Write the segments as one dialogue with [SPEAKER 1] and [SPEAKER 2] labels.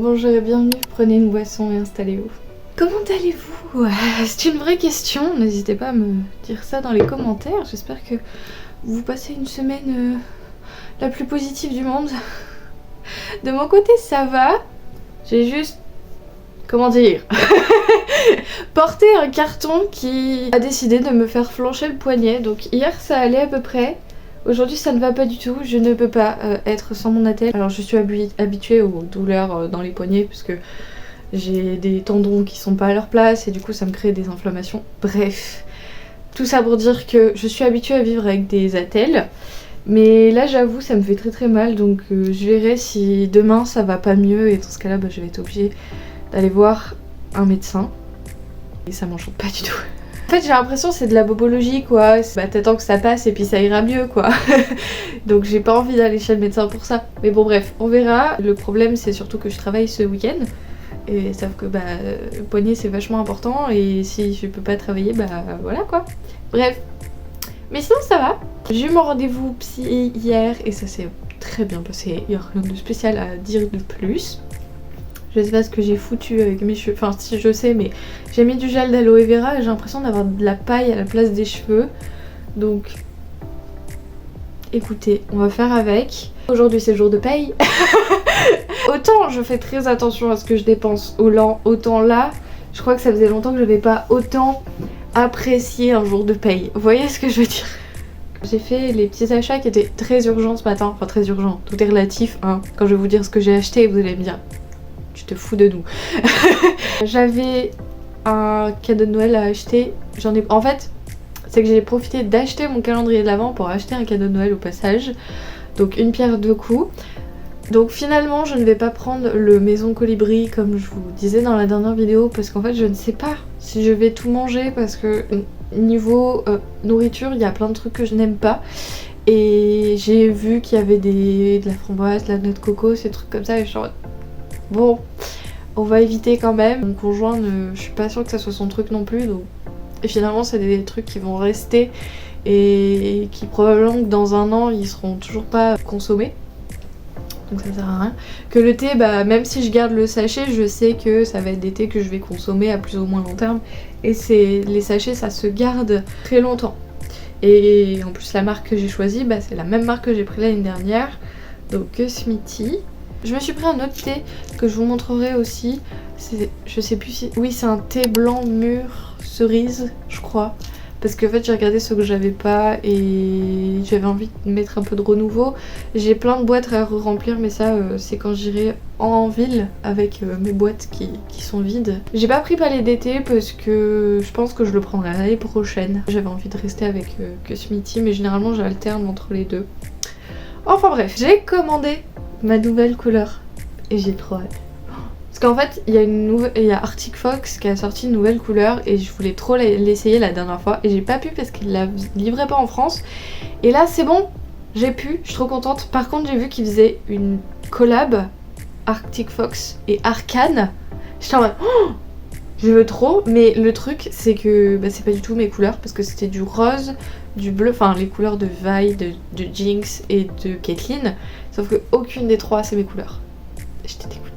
[SPEAKER 1] bonjour et bienvenue, prenez une boisson et installez-vous. Comment allez-vous? C'est une vraie question, n'hésitez pas à me dire ça dans les commentaires. J'espère que vous passez une semaine la plus positive du monde. De mon côté ça va, j'ai juste, comment dire, porté un carton qui a décidé de me faire flancher le poignet. Donc hier ça allait à peu près. Aujourd'hui ça ne va pas du tout, je ne peux pas être sans mon attelle. Alors je suis habituée aux douleurs dans les poignets puisque j'ai des tendons qui sont pas à leur place et du coup ça me crée des inflammations. Bref, tout ça pour dire que je suis habituée à vivre avec des attelles. Mais là j'avoue ça me fait très mal, donc je verrai si demain ça va pas mieux et dans ce cas là je vais être obligée d'aller voir un médecin. Et ça m'enchante pas du tout. En fait j'ai l'impression que c'est de la bobologie quoi, t'attends que ça passe et puis ça ira mieux quoi. Donc j'ai pas envie d'aller chez le médecin pour ça. Mais bon bref, on verra. Le problème c'est surtout que je travaille ce week-end. Et sauf que le poignet c'est vachement important et si je peux pas travailler voilà quoi. Bref. Mais sinon ça va. J'ai eu mon rendez-vous psy hier et ça s'est très bien passé. Il n'y a rien de spécial à dire de plus. Je sais pas ce que j'ai foutu avec mes cheveux, enfin si je sais, mais j'ai mis du gel d'aloe vera et j'ai l'impression d'avoir de la paille à la place des cheveux. Donc écoutez, on va faire avec. Aujourd'hui c'est le jour de paye. Autant je fais très attention à ce que je dépense autant là, je crois que ça faisait longtemps que j'avais pas autant apprécié un jour de paye. Vous voyez ce que je veux dire? J'ai fait les petits achats qui étaient très urgents ce matin, enfin très urgents, tout est relatif hein. Quand je vais vous dire ce que j'ai acheté, vous allez me dire tu te fous de nous. J'avais un cadeau de Noël à acheter, en fait c'est que j'ai profité d'acheter mon calendrier de l'Avent pour acheter un cadeau de Noël au passage. Donc une pierre deux coups. Donc finalement je ne vais pas prendre le maison colibri comme je vous disais dans la dernière vidéo parce qu'en fait je ne sais pas si je vais tout manger parce que niveau nourriture il y a plein de trucs que je n'aime pas. Et j'ai vu qu'il y avait de la framboise, de la noix de coco, ces trucs comme ça et je suis en mode bon on va éviter quand même. Mon conjoint je suis pas sûre que ça soit son truc non plus donc... Et finalement c'est des trucs qui vont rester et qui probablement que dans un an ils seront toujours pas consommés. Donc ça sert à rien. Que le thé, même si je garde le sachet, je sais que ça va être des thés que je vais consommer à plus ou moins long terme. Et les sachets ça se garde très longtemps. Et en plus la marque que j'ai choisie, c'est la même marque que j'ai pris l'année dernière. Donc Smithy. Je me suis pris un autre thé que je vous montrerai aussi. Je sais plus si... Oui c'est un thé blanc mûr cerise je crois. Parce qu'en fait j'ai regardé ce que j'avais pas et j'avais envie de mettre un peu de renouveau. J'ai plein de boîtes à remplir mais ça c'est quand j'irai en ville avec mes boîtes qui sont vides. J'ai pas pris palais d'été parce que je pense que je le prendrai l'année prochaine. J'avais envie de rester avec que Smithy mais généralement j'alterne entre les deux. Enfin bref, j'ai commandé ma nouvelle couleur et j'ai trop hâte. Parce qu'en fait, il y a Arctic Fox qui a sorti une nouvelle couleur et je voulais trop l'essayer la dernière fois et j'ai pas pu parce qu'il la livrait pas en France. Et là c'est bon, j'ai pu, je suis trop contente. Par contre j'ai vu qu'ils faisaient une collab Arctic Fox et Arcane. J'étais en mode oh, je veux trop, mais le truc c'est que c'est pas du tout mes couleurs parce que c'était du rose, du bleu, enfin les couleurs de Vi, de Jinx et de Caitlyn. Sauf que aucune des trois c'est mes couleurs. J'étais dégoûtée.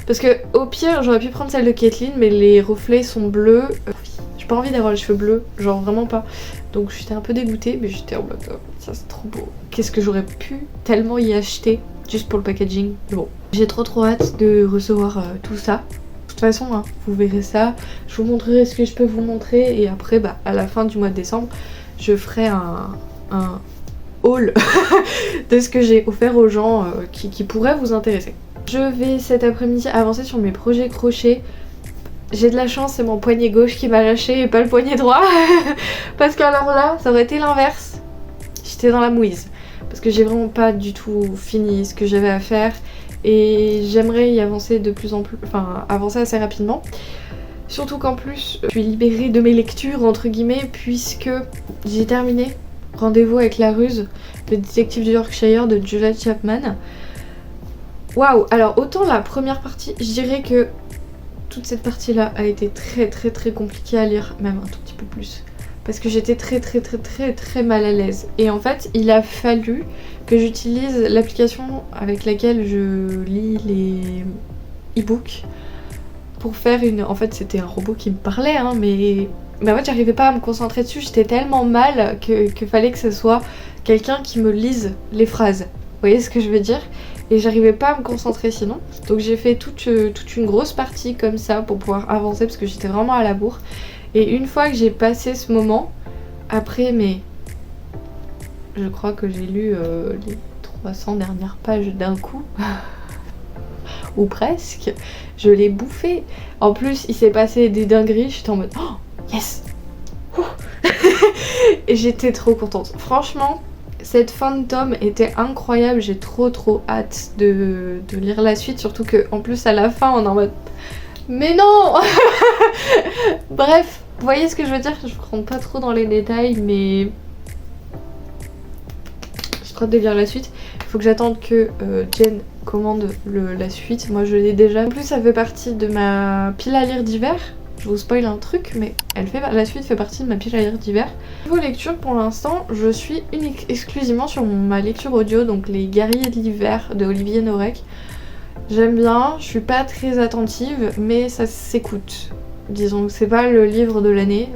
[SPEAKER 1] Parce que au pire j'aurais pu prendre celle de Caitlyn mais les reflets sont bleus. J'ai pas envie d'avoir les cheveux bleus, genre vraiment pas. Donc j'étais un peu dégoûtée mais j'étais en mode ça c'est trop beau. Qu'est-ce que j'aurais pu tellement y acheter juste pour le packaging. Mais bon, j'ai trop hâte de recevoir tout ça. De toute façon hein, vous verrez ça. Je vous montrerai ce que je peux vous montrer et après à la fin du mois de décembre je ferai un haul de ce que j'ai offert aux gens qui pourraient vous intéresser. Je vais cet après-midi avancer sur mes projets crochet. J'ai de la chance, c'est mon poignet gauche qui m'a lâché et pas le poignet droit. Parce qu'alors là, ça aurait été l'inverse. J'étais dans la mouise. Parce que j'ai vraiment pas du tout fini ce que j'avais à faire. Et j'aimerais y avancer de plus en plus, enfin avancer assez rapidement. Surtout qu'en plus, je suis libérée de mes lectures entre guillemets puisque j'ai terminé Rendez-vous avec la ruse, le détective du Yorkshire de Julia Chapman. Waouh, alors autant la première partie, je dirais que toute cette partie là a été très compliquée à lire, même un tout petit peu plus. parce que j'étais très mal à l'aise. Et en fait, il a fallu que j'utilise l'application avec laquelle je lis les e-books pour faire une... En fait, c'était un robot qui me parlait, hein, mais en fait, j'arrivais pas à me concentrer dessus. J'étais tellement mal que fallait que ce soit quelqu'un qui me lise les phrases. Vous voyez ce que je veux dire? Et j'arrivais pas à me concentrer sinon. Donc j'ai fait toute une grosse partie comme ça pour pouvoir avancer parce que j'étais vraiment à la bourre. Et une fois que j'ai passé ce moment, après je crois que j'ai lu les 300 dernières pages d'un coup. Ou presque. Je l'ai bouffé. En plus, il s'est passé des dingueries. J'étais en mode oh, yes. Et j'étais trop contente. Franchement, cette fin de tome était incroyable. J'ai trop hâte de lire la suite. Surtout que en plus à la fin, on est en mode mais non. Bref, vous voyez ce que je veux dire? Je rentre pas trop dans les détails, mais j'ai trop hâte de lire la suite. Il faut que j'attende que Jen commande la suite. Moi je l'ai déjà. En plus ça fait partie de ma pile à lire d'hiver. Je vous spoil un truc, mais la suite fait partie de ma pile à lire d'hiver. Niveau lecture, pour l'instant, je suis exclusivement sur ma lecture audio, donc Les Guerriers de l'hiver de Olivier Norek. J'aime bien, je suis pas très attentive, mais ça s'écoute. Disons que c'est pas le livre de l'année.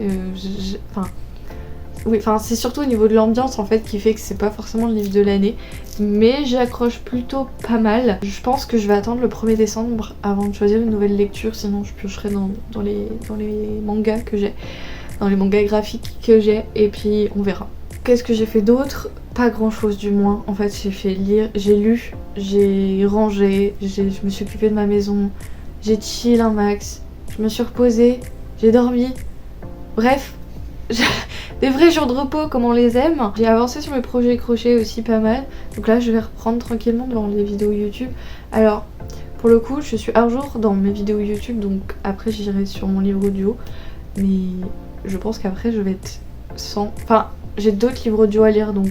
[SPEAKER 1] C'est surtout au niveau de l'ambiance en fait qui fait que c'est pas forcément le livre de l'année. Mais j'y accroche plutôt pas mal. Je pense que je vais attendre le 1er décembre avant de choisir une nouvelle lecture, sinon je piocherai dans les mangas que j'ai, dans les mangas graphiques que j'ai, et puis on verra. Qu'est-ce que j'ai fait d'autre? Pas grand chose du moins. En fait j'ai lu, j'ai rangé, je me suis occupée de ma maison, j'ai chill un max, je me suis reposée, j'ai dormi. Bref, des vrais jours de repos comme on les aime. J'ai avancé sur mes projets crochet aussi pas mal. Donc là je vais reprendre tranquillement devant les vidéos YouTube. Alors pour le coup je suis hors jour dans mes vidéos YouTube, donc après j'irai sur mon livre audio. Mais je pense qu'après je vais être sans... Enfin j'ai d'autres livres audio à lire, donc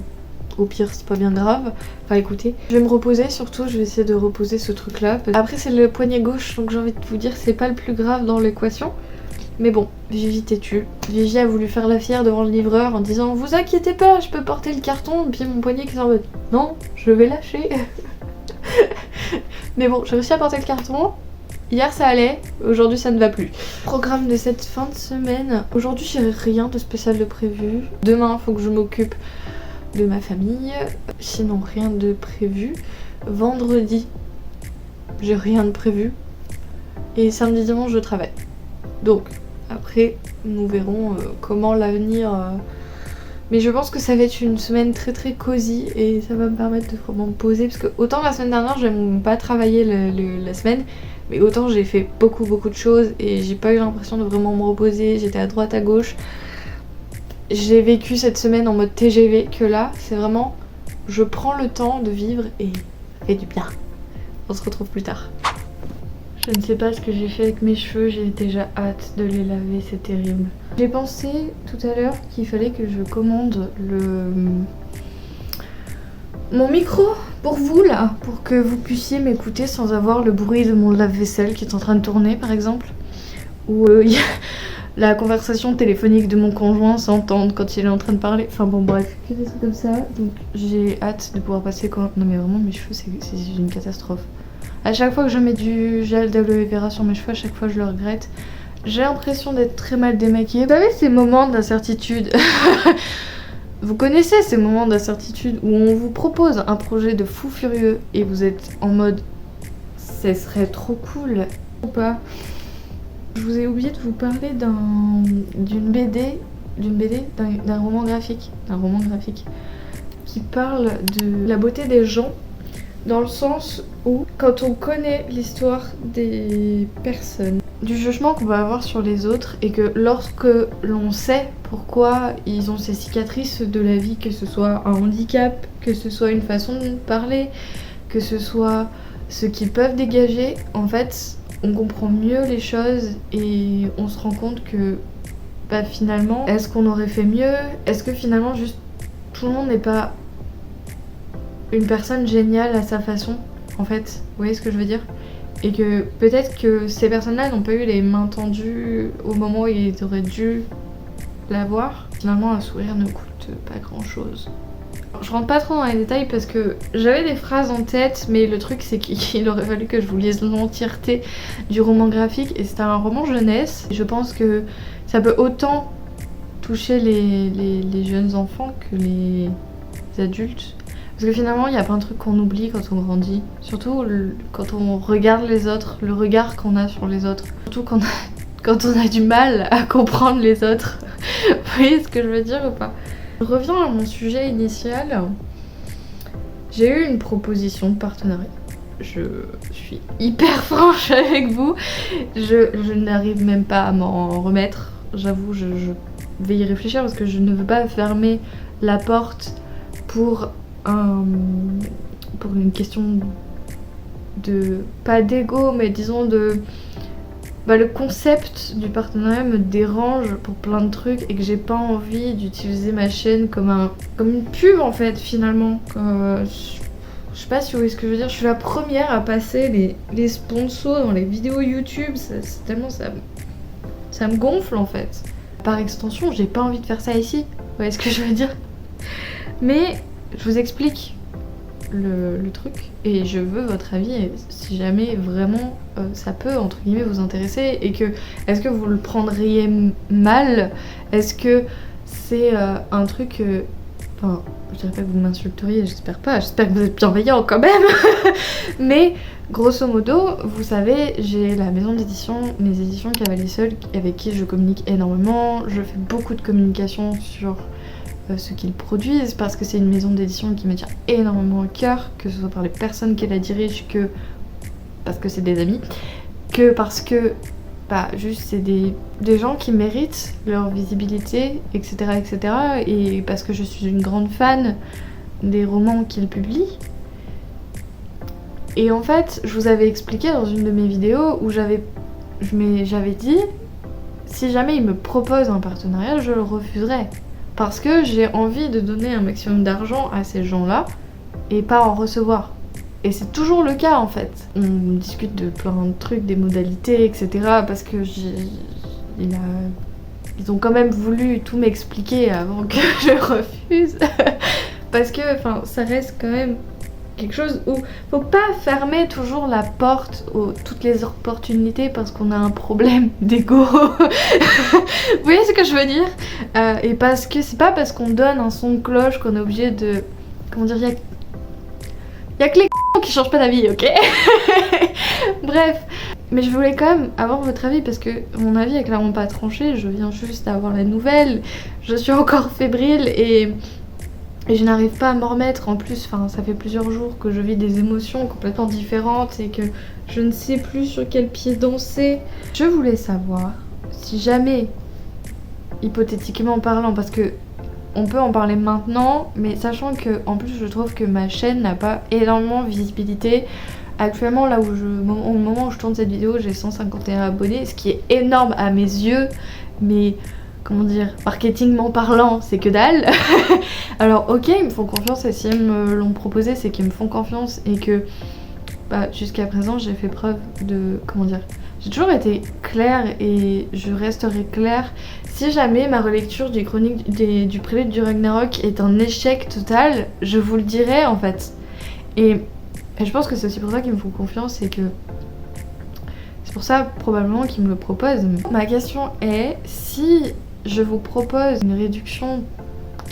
[SPEAKER 1] au pire c'est pas bien grave. Enfin écoutez, je vais me reposer, surtout je vais essayer de reposer ce truc là. Après c'est le poignet gauche, donc j'ai envie de vous dire c'est pas le plus grave dans l'équation. Mais bon, Vivi têtue. Vivi a voulu faire la fière devant le livreur en disant vous inquiétez pas, je peux porter le carton. Et puis mon poignet qui s'en va non, je vais lâcher. Mais bon, j'ai réussi à porter le carton. Hier ça allait, aujourd'hui ça ne va plus. Programme de cette fin de semaine. Aujourd'hui j'ai rien de spécial de prévu. Demain faut que je m'occupe de ma famille. Sinon rien de prévu. Vendredi j'ai rien de prévu. Et samedi dimanche je travaille. Donc après nous verrons comment l'avenir... Mais je pense que ça va être une semaine très cosy et ça va me permettre de vraiment me poser. Parce que autant la semaine dernière j'aime pas travailler la semaine, mais autant j'ai fait beaucoup de choses et j'ai pas eu l'impression de vraiment me reposer. J'étais à droite à gauche. J'ai vécu cette semaine en mode TGV, que là c'est vraiment je prends le temps de vivre et ça fait du bien. On se retrouve plus tard. Je ne sais pas ce que j'ai fait avec mes cheveux, j'ai déjà hâte de les laver, c'est terrible. J'ai pensé tout à l'heure qu'il fallait que je commande mon micro pour vous là, pour que vous puissiez m'écouter sans avoir le bruit de mon lave-vaisselle qui est en train de tourner par exemple. Ou la conversation téléphonique de mon conjoint s'entendre quand il est en train de parler. Enfin bon bref, que des trucs comme ça. Donc j'ai hâte de pouvoir passer quand... Non mais vraiment mes cheveux c'est une catastrophe. À chaque fois que je mets du gel d'aloe vera sur mes cheveux, à chaque fois je le regrette. J'ai l'impression d'être très mal démaquillée. Vous savez ces moments d'incertitude Vous connaissez ces moments d'incertitude où on vous propose un projet de fou furieux et vous êtes en mode ce serait trop cool ou pas. Je vous ai oublié de vous parler d'une BD, d'un roman graphique qui parle de la beauté des gens, dans le sens où quand on connaît l'histoire des personnes, du jugement qu'on va avoir sur les autres, et que lorsque l'on sait pourquoi ils ont ces cicatrices de la vie, que ce soit un handicap, que ce soit une façon de parler, que ce soit ce qu'ils peuvent dégager, en fait on comprend mieux les choses et on se rend compte que bah, finalement, est-ce qu'on aurait fait mieux? Est-ce que finalement juste tout le monde n'est pas une personne géniale à sa façon en fait? Vous voyez ce que je veux dire? Et que peut-être que ces personnes-là n'ont pas eu les mains tendues au moment où ils auraient dû l'avoir. Finalement, un sourire ne coûte pas grand chose. Je rentre pas trop dans les détails parce que j'avais des phrases en tête, mais le truc c'est qu'il aurait fallu que je vous lise l'entièreté du roman graphique et c'est un roman jeunesse. Je pense que ça peut autant toucher les jeunes enfants que les adultes. Parce que finalement il y a plein de trucs qu'on oublie quand on grandit. Surtout quand on regarde les autres, le regard qu'on a sur les autres. Surtout quand on a du mal à comprendre les autres. Vous voyez ce que je veux dire ou pas ? Je reviens à mon sujet initial. J'ai eu une proposition de partenariat. Je suis hyper franche avec vous. Je n'arrive même pas à m'en remettre. J'avoue, je vais y réfléchir parce que je ne veux pas fermer la porte pour une question de... pas d'ego, mais disons de... le concept du partenariat me dérange pour plein de trucs et que j'ai pas envie d'utiliser ma chaîne comme une pub en fait finalement. Je sais pas si vous voyez ce que je veux dire. Je suis la première à passer les sponsors dans les vidéos YouTube. C'est tellement ça me gonfle en fait. Par extension, j'ai pas envie de faire ça ici. Vous voyez ce que je veux dire? Mais je vous explique le truc et je veux votre avis et si jamais vraiment ça peut entre guillemets vous intéresser et que est-ce que vous le prendriez mal, est-ce que c'est un truc enfin je dirais pas que vous m'insulteriez, j'espère pas, j'espère que vous êtes bienveillant quand même mais grosso modo vous savez j'ai la maison d'édition, mes éditions Cavalier Seul avec qui je communique énormément, je fais beaucoup de communication sur ce qu'ils produisent parce que c'est une maison d'édition qui me tient énormément à cœur, que ce soit par les personnes qui la dirigent, que parce que c'est des amis, que parce que juste c'est des gens qui méritent leur visibilité, etc., etc. Et parce que je suis une grande fan des romans qu'ils publient. Et en fait, je vous avais expliqué dans une de mes vidéos où j'avais dit si jamais ils me proposent un partenariat, je le refuserai. Parce que j'ai envie de donner un maximum d'argent à ces gens-là et pas en recevoir. Et c'est toujours le cas en fait. On discute de plein de trucs, des modalités, etc. Parce que ils ont quand même voulu tout m'expliquer avant que je refuse. Parce que ça reste quand même quelque chose où faut pas fermer toujours la porte aux toutes les opportunités parce qu'on a un problème d'ego. Vous voyez ce que je veux dire? Et parce que c'est pas parce qu'on donne un son de cloche qu'on est obligé de... Comment dire? Y a que les qui changent pas d'avis, ok? Bref. Mais je voulais quand même avoir votre avis parce que mon avis est clairement pas tranché. Je viens juste d'avoir la nouvelle. Je suis encore fébrile et je n'arrive pas à m'en remettre. En plus, ça fait plusieurs jours que je vis des émotions complètement différentes et que je ne sais plus sur quel pied danser. Je voulais savoir si jamais, hypothétiquement parlant, parce que on peut en parler maintenant, mais sachant que en plus je trouve que ma chaîne n'a pas énormément de visibilité. Actuellement, là où au moment où je tourne cette vidéo, j'ai 151 abonnés, ce qui est énorme à mes yeux, mais comment dire, marketingment parlant, c'est que dalle. Alors ok, ils me font confiance et si ils me l'ont proposé, c'est qu'ils me font confiance et que jusqu'à présent j'ai fait preuve de, comment dire, j'ai toujours été claire et je resterai claire. Si jamais ma relecture du Prélude du Ragnarok est un échec total, je vous le dirai en fait. Et je pense que c'est aussi pour ça qu'ils me font confiance et que c'est pour ça probablement qu'ils me le proposent. Ma question est, si je vous propose une réduction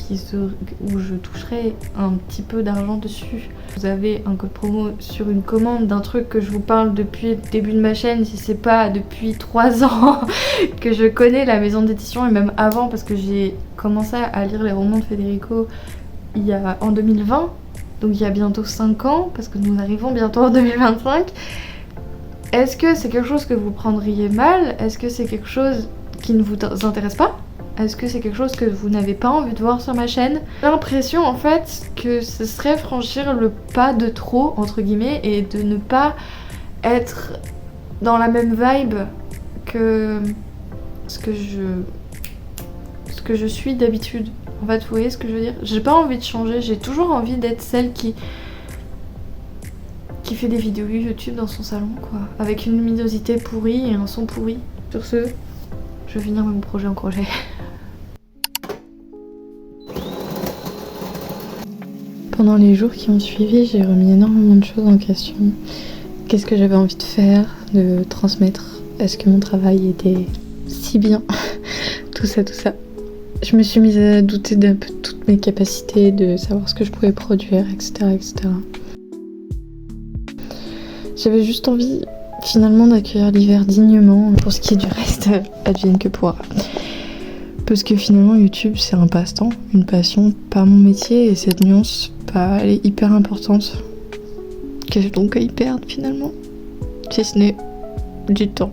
[SPEAKER 1] où je toucherai un petit peu d'argent dessus. Vous avez un code promo sur une commande d'un truc que je vous parle depuis le début de ma chaîne, si c'est pas depuis 3 ans que je connais la maison d'édition et même avant parce que j'ai commencé à lire les romans de Federico en 2020, donc il y a bientôt 5 ans parce que nous arrivons bientôt en 2025. Est-ce que c'est quelque chose que vous prendriez mal? Est-ce que c'est quelque chose qui ne vous intéresse pas? Est-ce que c'est quelque chose que vous n'avez pas envie de voir sur ma chaîne? J'ai l'impression en fait que ce serait franchir le pas de trop entre guillemets et de ne pas être dans la même vibe que ce que je suis d'habitude. En fait, vous voyez ce que je veux dire? J'ai pas envie de changer, j'ai toujours envie d'être celle qui fait des vidéos YouTube dans son salon quoi, avec une luminosité pourrie et un son pourri. Sur ce, je vais finir mon projet en crochet.
[SPEAKER 2] Pendant les jours qui ont suivi, j'ai remis énormément de choses en question. Qu'est-ce que j'avais envie de faire, de transmettre? Est-ce que mon travail était si bien? Tout ça. Je me suis mise à douter d'un peu de toutes mes capacités, de savoir ce que je pouvais produire, etc. J'avais juste envie finalement d'accueillir l'hiver dignement. Pour ce qui est du reste, advienne que pourra. Parce que finalement YouTube c'est un passe-temps, une passion, pas mon métier, et cette nuance, elle est hyper importante. Qu'ai-je donc à y perdre finalement? Si ce n'est du temps.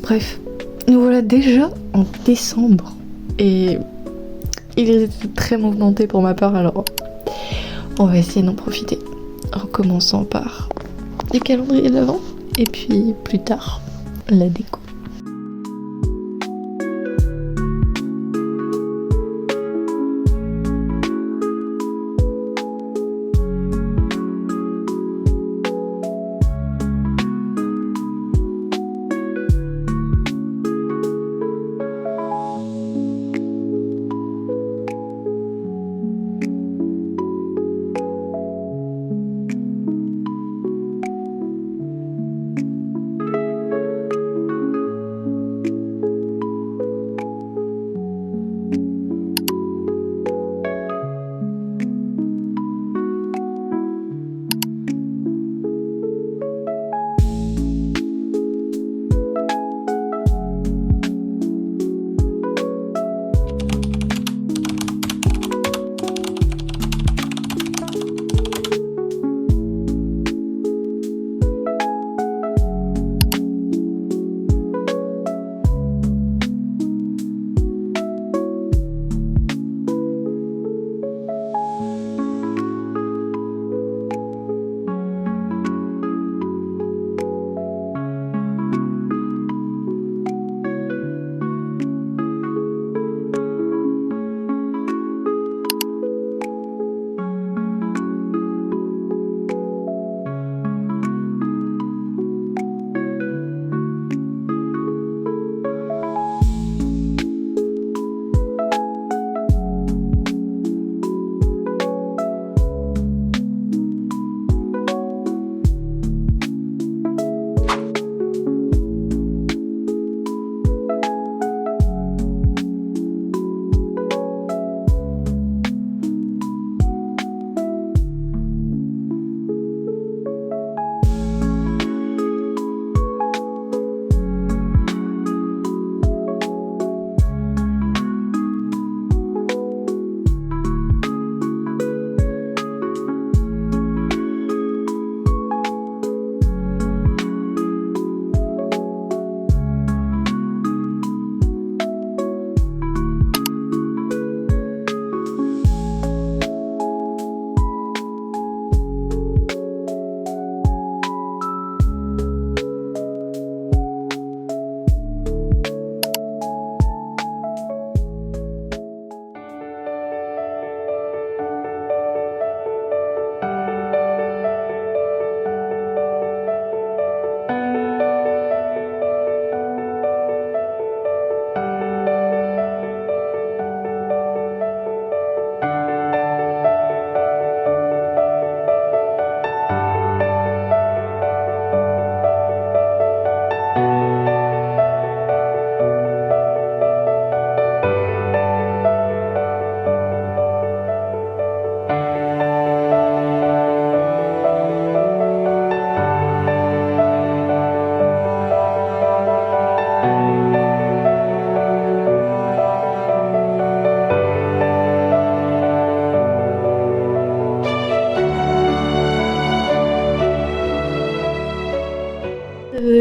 [SPEAKER 2] Bref, nous voilà déjà en décembre. Et il est très mouvementé pour ma part, alors on va essayer d'en profiter. En commençant par le calendrier d'avant, et puis plus tard, la déco.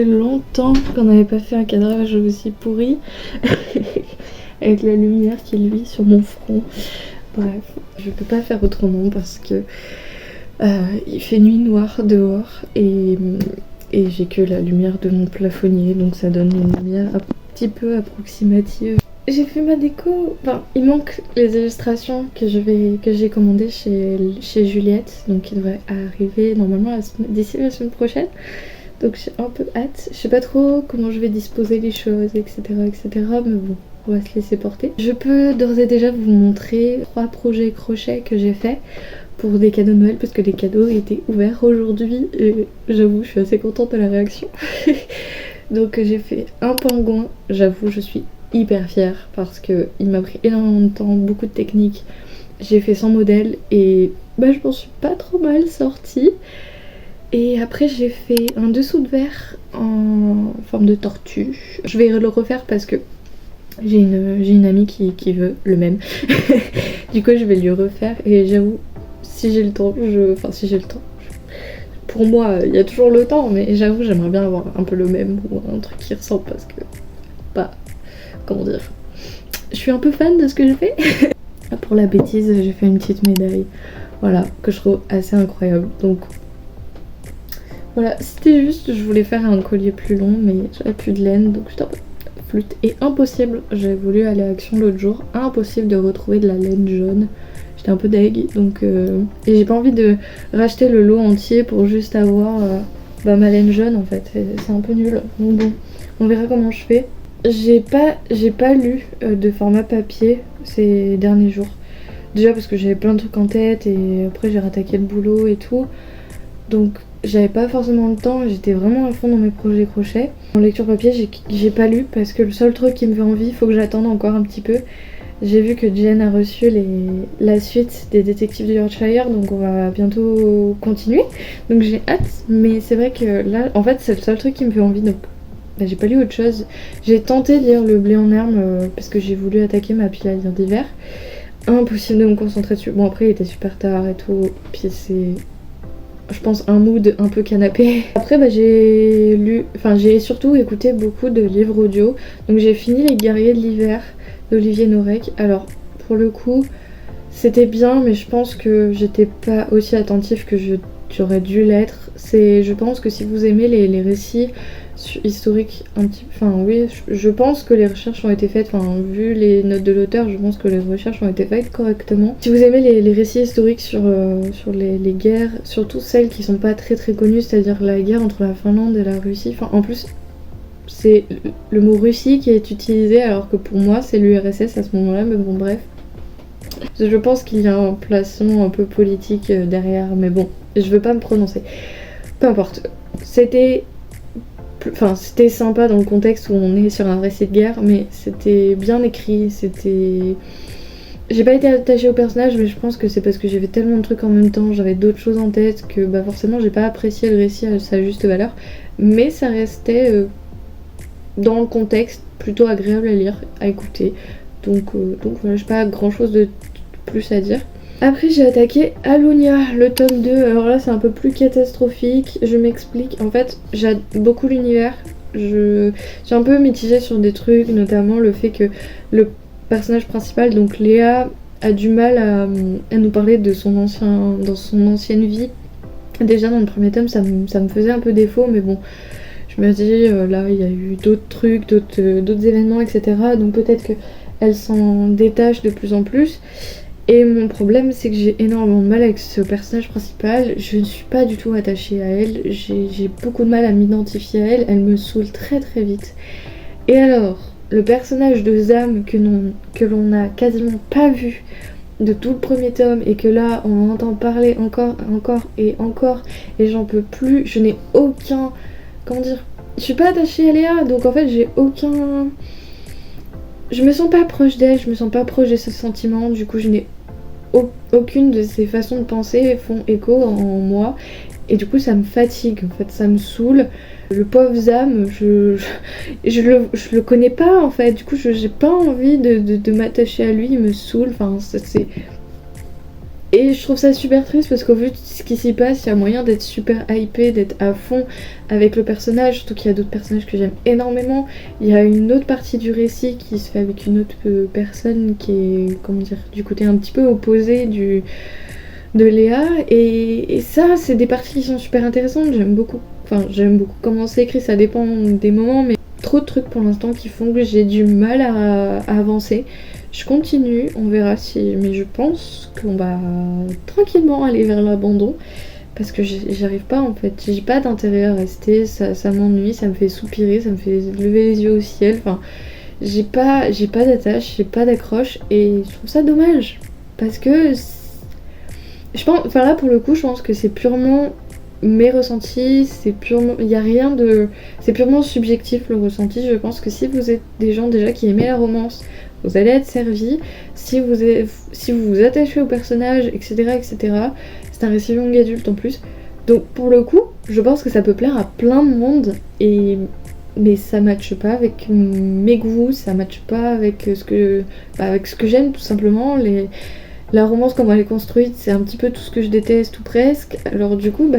[SPEAKER 2] Longtemps qu'on n'avait pas fait un cadrage aussi pourri avec la lumière qui luit sur mon front. Bref, je peux pas faire autrement parce que il fait nuit noire dehors et j'ai que la lumière de mon plafonnier, donc ça donne une lumière un petit peu approximative. J'ai fait ma déco, enfin il manque les illustrations que j'ai commandées chez Juliette, donc qui devrait arriver normalement d'ici la semaine prochaine. Donc j'ai un peu hâte, je sais pas trop comment je vais disposer les choses, etc. Mais bon, on va se laisser porter. Je peux d'ores et déjà vous montrer 3 projets crochet que j'ai fait pour des cadeaux de Noël parce que les cadeaux étaient ouverts aujourd'hui et j'avoue je suis assez contente de la réaction. Donc j'ai fait un pingouin, j'avoue je suis hyper fière parce que il m'a pris énormément de temps, beaucoup de techniques. J'ai fait 100 modèles et bah je m'en suis pas trop mal sortie. Et après j'ai fait un dessous de verre en forme de tortue. Je vais le refaire parce que j'ai une amie qui veut le même. Du coup je vais lui refaire et j'avoue si j'ai le temps, si j'ai le temps. Pour moi il y a toujours le temps mais j'avoue j'aimerais bien avoir un peu le même ou un truc qui ressemble parce que comment dire, je suis un peu fan de ce que je fais. Pour la bêtise j'ai fait une petite médaille, voilà, que je trouve assez incroyable. Donc voilà, c'était juste, je voulais faire un collier plus long mais j'avais plus de laine donc j'étais un peu flûte. Et impossible, j'ai voulu aller à Action l'autre jour, impossible de retrouver de la laine jaune. J'étais un peu deg donc et j'ai pas envie de racheter le lot entier pour juste avoir ma laine jaune en fait, c'est un peu nul. Donc bon, on verra comment je fais. J'ai pas lu de format papier ces derniers jours. Déjà parce que j'avais plein de trucs en tête et après j'ai rattaqué le boulot et tout. Donc j'avais pas forcément le temps, j'étais vraiment à fond dans mes projets crochet. En lecture papier j'ai pas lu parce que le seul truc qui me fait envie, il faut que j'attende encore un petit peu. J'ai vu que Jen a reçu la suite des Détectives du Yorkshire, donc on va bientôt continuer. Donc j'ai hâte, mais c'est vrai que là, en fait c'est le seul truc qui me fait envie, donc j'ai pas lu autre chose. J'ai tenté de lire Le blé en herbe parce que j'ai voulu attaquer ma pile à lire d'hiver. Impossible de me concentrer dessus. Bon après il était super tard et tout, puis c'est, je pense, un mood un peu canapé. Après j'ai surtout écouté beaucoup de livres audio. Donc j'ai fini Les Guerriers de l'hiver d'Olivier Norek. Alors pour le coup c'était bien mais je pense que j'étais pas aussi attentive que j'aurais dû l'être. Je pense que si vous aimez les récits historiques je pense que les recherches ont été faites, vu les notes de l'auteur, je pense que les recherches ont été faites correctement. Si vous aimez les récits historiques sur les guerres, surtout celles qui sont pas très très connues, c'est-à-dire la guerre entre la Finlande et la Russie, en plus c'est le mot Russie qui est utilisé alors que pour moi c'est l'URSS à ce moment-là, mais bon bref. Je pense qu'il y a un placement un peu politique derrière, mais bon, je veux pas me prononcer. Peu importe. C'était sympa dans le contexte où on est sur un récit de guerre, mais c'était bien écrit, j'ai pas été attachée au personnage, mais je pense que c'est parce que j'avais tellement de trucs en même temps, j'avais d'autres choses en tête, que forcément j'ai pas apprécié le récit à sa juste valeur, mais ça restait dans le contexte plutôt agréable à lire, à écouter. Donc voilà, j'ai pas grand chose de plus à dire. Après j'ai attaqué Allunia, le tome 2, alors là c'est un peu plus catastrophique, je m'explique. En fait j'aime beaucoup l'univers, je suis un peu mitigée sur des trucs, notamment le fait que le personnage principal, donc Léa, a du mal à nous parler de son ancienne vie. Déjà dans le premier tome ça me faisait un peu défaut, mais bon, je me dis là il y a eu d'autres trucs, d'autres événements, etc. Donc peut-être qu'elle s'en détache de plus en plus. Et mon problème c'est que j'ai énormément de mal avec ce personnage principal, je ne suis pas du tout attachée à elle, j'ai beaucoup de mal à m'identifier à elle, elle me saoule très très vite. Et alors, le personnage de Zam que l'on n'a quasiment pas vu de tout le premier tome et que là on entend parler encore et j'en peux plus, je n'ai aucun, comment dire, je suis pas attachée à Léa, donc en fait je me sens pas proche d'elle, je me sens pas proche de ce sentiment, du coup je n'ai aucune de ces façons de penser font écho en moi et du coup ça me fatigue, en fait ça me saoule. Le pauvre Zam, je le connais pas en fait, du coup j'ai pas envie de m'attacher à lui, il me saoule, et je trouve ça super triste parce qu'au vu de ce qui s'y passe, il y a moyen d'être super hypé, d'être à fond avec le personnage, surtout qu'il y a d'autres personnages que j'aime énormément. Il y a une autre partie du récit qui se fait avec une autre personne qui est, comment dire, du côté un petit peu opposé de Léa, et ça c'est des parties qui sont super intéressantes, j'aime beaucoup comment c'est écrit, ça dépend des moments, mais trop de trucs pour l'instant qui font que j'ai du mal à avancer. Je continue, on verra mais je pense qu'on va tranquillement aller vers l'abandon parce que j'arrive pas en fait, j'ai pas d'intérêt à rester, ça m'ennuie, ça me fait soupirer, ça me fait lever les yeux au ciel, j'ai pas d'attache, j'ai pas d'accroche et je trouve ça dommage parce que Je pense, enfin là pour le coup, je pense que c'est purement mes ressentis, c'est purement, il y a rien de, c'est purement subjectif le ressenti. Je pense que si vous êtes des gens déjà qui aimez la romance, vous allez être servis. Si vous vous attachez au personnage, etc., c'est un récit young adulte en plus. Donc pour le coup, je pense que ça peut plaire à plein de monde mais ça matche pas avec mes goûts, ça matche pas avec avec ce que j'aime tout simplement. La romance, comment elle est construite, c'est un petit peu tout ce que je déteste ou presque. Alors du coup,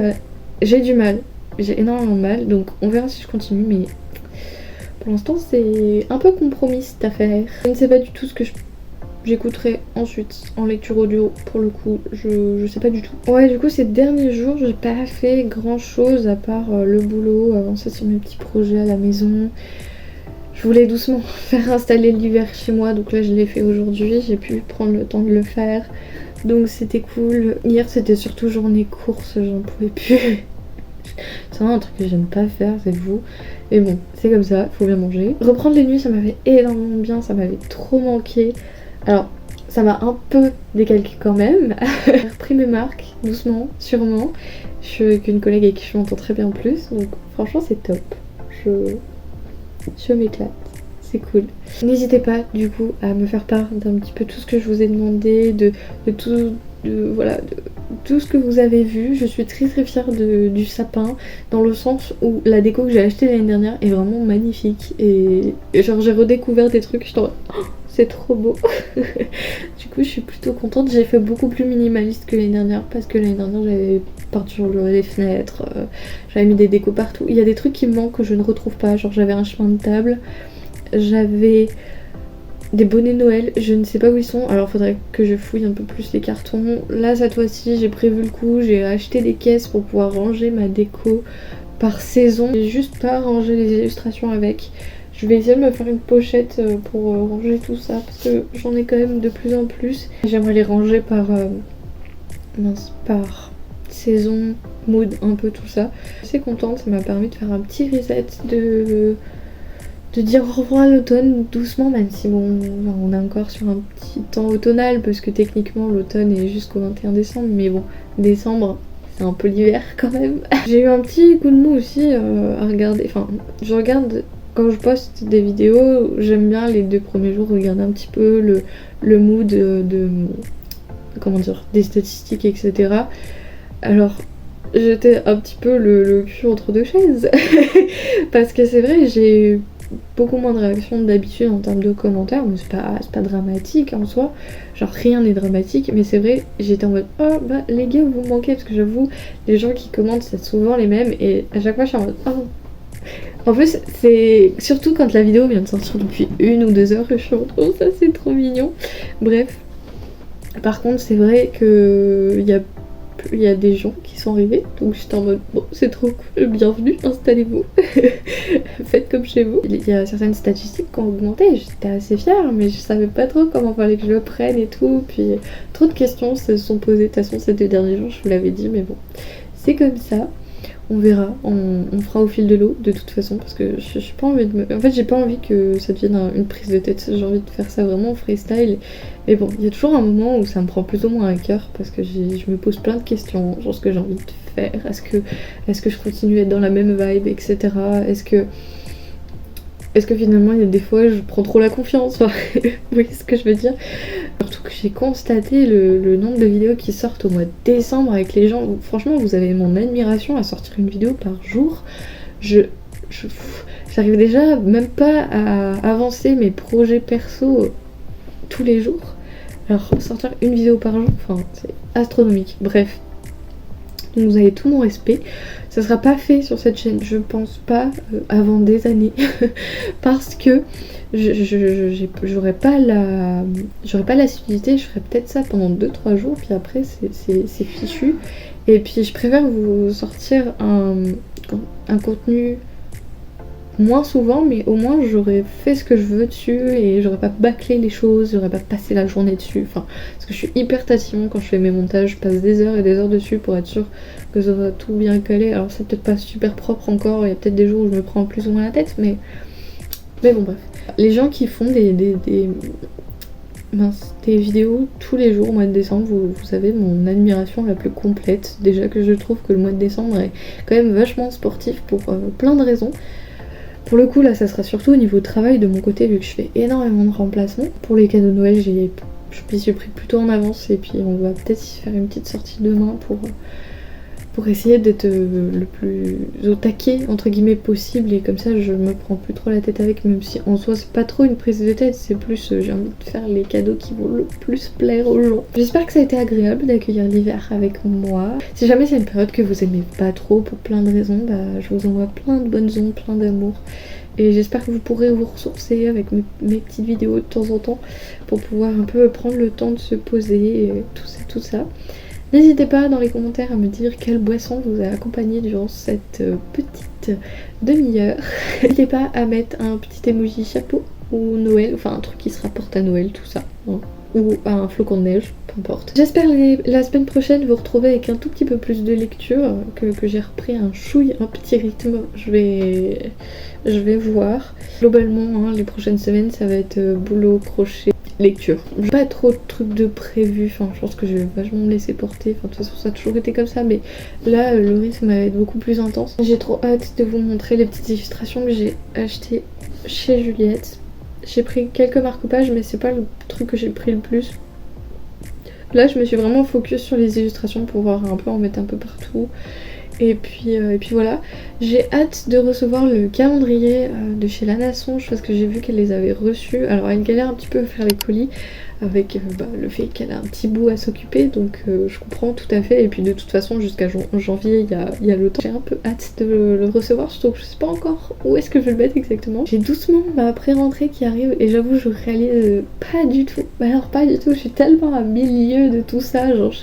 [SPEAKER 2] j'ai du mal. J'ai énormément de mal. Donc on verra si je continue. Mais pour l'instant, c'est un peu compromis cette affaire. Je ne sais pas du tout ce que j'écouterai ensuite en lecture audio. Pour le coup, je sais pas du tout. Ouais, du coup, ces derniers jours, j'ai pas fait grand chose à part le boulot, avancer sur mes petits projets à la maison. Je voulais doucement faire installer l'hiver chez moi, donc là je l'ai fait aujourd'hui, j'ai pu prendre le temps de le faire, donc c'était cool. Hier c'était surtout journée course, j'en pouvais plus. C'est vraiment un truc que j'aime pas faire, c'est vous. Mais bon, c'est comme ça, faut bien manger. Reprendre les nuits, ça m'avait énormément bien, ça m'avait trop manqué. Alors, ça m'a un peu décalqué quand même. J'ai repris mes marques, doucement, sûrement. Je suis avec une collègue avec qui je m'entends très bien en plus, donc franchement c'est top. Je m'éclate, c'est cool. N'hésitez pas du coup à me faire part d'un petit peu tout ce que je vous ai demandé, de tout ce que vous avez vu. Je suis très très fière du sapin, dans le sens où la déco que j'ai achetée l'année dernière est vraiment magnifique. Et genre j'ai redécouvert des trucs, je t'en... c'est trop beau. Du coup je suis plutôt contente. J'ai fait beaucoup plus minimaliste que l'année dernière, parce que l'année dernière j'avais peinture les fenêtres, j'avais mis des décos partout. Il y a des trucs qui me manquent que je ne retrouve pas, genre j'avais un chemin de table, j'avais des bonnets de Noël, je ne sais pas où ils sont, alors faudrait que je fouille un peu plus les cartons. Là cette fois-ci j'ai prévu le coup, j'ai acheté des caisses pour pouvoir ranger ma déco par saison. J'ai juste pas rangé les illustrations avec. Je vais essayer de me faire une pochette pour ranger tout ça, parce que j'en ai quand même de plus en plus. J'aimerais les ranger par saison, mood, un peu tout ça. Je suis assez contente, ça m'a permis de faire un petit reset, de dire au revoir à l'automne doucement, même si bon, on est encore sur un petit temps automnal, parce que techniquement l'automne est jusqu'au 21 décembre, mais bon, décembre c'est un peu l'hiver quand même. J'ai eu un petit coup de mou aussi à regarder, enfin je regarde quand je poste des vidéos, j'aime bien les 2 premiers jours regarder un petit peu le mood comment dire, des statistiques, etc. Alors j'étais un petit peu le cul entre 2 chaises parce que c'est vrai, j'ai eu beaucoup moins de réactions d'habitude en termes de commentaires, mais c'est pas dramatique en soi, genre rien n'est dramatique, mais c'est vrai, j'étais en mode oh bah les gars vous manquez, parce que j'avoue les gens qui commentent c'est souvent les mêmes, et à chaque fois je suis en mode oh. En plus c'est surtout quand la vidéo vient de sortir depuis 1 ou 2 heures que je suis en mode oh ça c'est trop mignon. Bref, par contre c'est vrai que il y a des gens qui sont arrivés, donc j'étais en mode bon c'est trop cool, bienvenue, installez-vous, faites comme chez vous. Il y a certaines statistiques qui ont augmenté, j'étais assez fière, mais je savais pas trop comment fallait que je le prenne et tout, puis trop de questions se sont posées. De toute façon ces 2 derniers jours je vous l'avais dit, mais bon c'est comme ça. On verra, on fera au fil de l'eau de toute façon, parce que je suis pas envie de me... En fait j'ai pas envie que ça devienne une prise de tête, j'ai envie de faire ça vraiment en freestyle. Mais bon, il y a toujours un moment où ça me prend plus ou moins à cœur, parce que je me pose plein de questions sur ce que j'ai envie de faire. Est-ce que je continue à être dans la même vibe, etc. Est-ce que finalement il y a des fois je prends trop la confiance, enfin, vous voyez ce que je veux dire. Surtout que j'ai constaté le nombre de vidéos qui sortent au mois de décembre avec les gens. Franchement vous avez mon admiration à sortir une vidéo par jour. J'arrive déjà même pas à avancer mes projets perso tous les jours. Alors sortir une vidéo par jour, enfin c'est astronomique. Bref. Donc vous avez tout mon respect. Ça sera pas fait sur cette chaîne, je pense pas, avant des années. Parce que j'aurais pas l'assiduité, je ferais peut-être ça pendant 2-3 jours, puis après c'est fichu. Et puis je préfère vous sortir un contenu moins souvent, mais au moins j'aurais fait ce que je veux dessus et j'aurais pas bâclé les choses, j'aurais pas passé la journée dessus. Enfin, parce que je suis hyper tatillon quand je fais mes montages, je passe des heures et des heures dessus pour être sûre que ça va tout bien calé. Alors c'est peut-être pas super propre encore, il y a peut-être des jours où je me prends plus ou moins la tête, mais bon bref. Les gens qui font des vidéos tous les jours au mois de décembre. Vous avez mon admiration la plus complète. Déjà que je trouve que le mois de décembre est quand même vachement sportif pour plein de raisons. Pour le coup là ça sera surtout au niveau travail de mon côté vu que je fais énormément de remplacements. Pour les cadeaux de Noël je m'y suis pris plutôt en avance et puis on va peut-être y faire une petite sortie demain pour essayer d'être le plus au taquet entre guillemets possible et comme ça je me prends plus trop la tête avec, même si en soi c'est pas trop une prise de tête, c'est plus j'ai envie de faire les cadeaux qui vont le plus plaire aux gens. J'espère que ça a été agréable d'accueillir l'hiver avec moi. Si jamais c'est une période que vous aimez pas trop pour plein de raisons, bah je vous envoie plein de bonnes ondes, plein d'amour. Et j'espère que vous pourrez vous ressourcer avec mes petites vidéos de temps en temps pour pouvoir un peu prendre le temps de se poser et tout ça. N'hésitez pas dans les commentaires à me dire quelle boisson vous a accompagné durant cette petite demi-heure. N'hésitez pas à mettre un petit emoji chapeau ou Noël, enfin un truc qui se rapporte à Noël, tout ça. Hein. Ou à un flocon de neige, peu importe. J'espère la semaine prochaine vous retrouver avec un tout petit peu plus de lecture, que j'ai repris un petit rythme. Je vais voir. Globalement, hein, les prochaines semaines, ça va être boulot, crochet, lecture. J'ai pas trop de trucs de prévu, enfin je pense que je vais vachement me laisser porter, enfin de toute façon ça a toujours été comme ça, mais là le rythme va être beaucoup plus intense. J'ai trop hâte de vous montrer les petites illustrations que j'ai achetées chez Juliette. J'ai pris quelques marque-pages mais c'est pas le truc que j'ai pris le plus. Là je me suis vraiment focus sur les illustrations pour voir un peu en mettre un peu partout. Et puis voilà, j'ai hâte de recevoir le calendrier de chez Lana Songe parce que j'ai vu qu'elle les avait reçus. Alors elle galère un petit peu à faire les colis avec le fait qu'elle a un petit bout à s'occuper, donc je comprends tout à fait. Et puis de toute façon jusqu'à janvier il y a le temps. J'ai un peu hâte de le recevoir, surtout que je sais pas encore où est-ce que je vais le mettre exactement. J'ai doucement ma pré-rentrée qui arrive et j'avoue je réalise pas du tout. Alors pas du tout, je suis tellement à milieu de tout ça, genre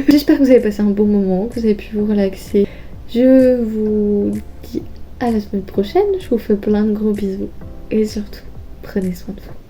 [SPEAKER 2] J'espère que vous avez passé un bon moment, que vous avez pu vous relaxer. Je vous dis à la semaine prochaine, je vous fais plein de gros bisous et surtout, prenez soin de vous.